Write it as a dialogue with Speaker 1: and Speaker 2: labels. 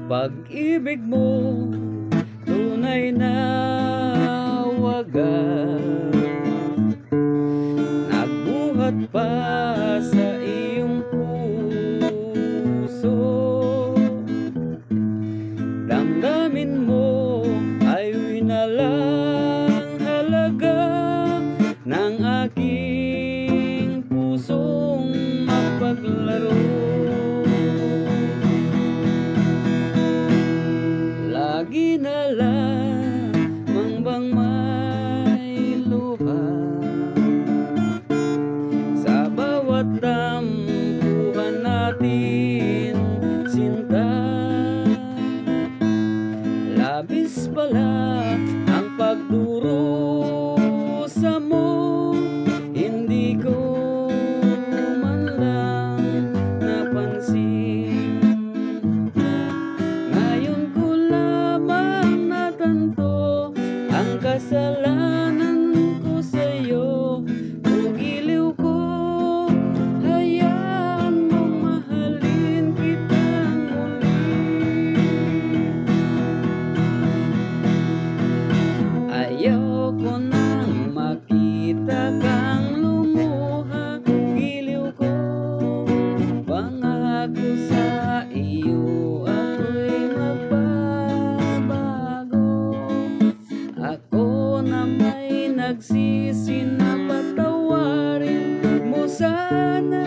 Speaker 1: Pag-ibig mo tunay na wagas, nagbuhat pa sa iyong puso. Damdamin mo ay winalang halaga ng aking pusong mapaglaro. Lagi na lamang bang may luha sa bawat tampuhan natin, sinta? Labis pala ang pagdurusa mo, hindi ko man lang napansin. Ngayon ko lamang natanto ang kasalanan ko sa'yo. O giliw ko, hayaan mong mahalin kitang muli. Ayoko nang makita kang lumuha. Giliw ko, pangako sa iyo ako'y magbabago. Ako na may nagsisi na patawarin mo sana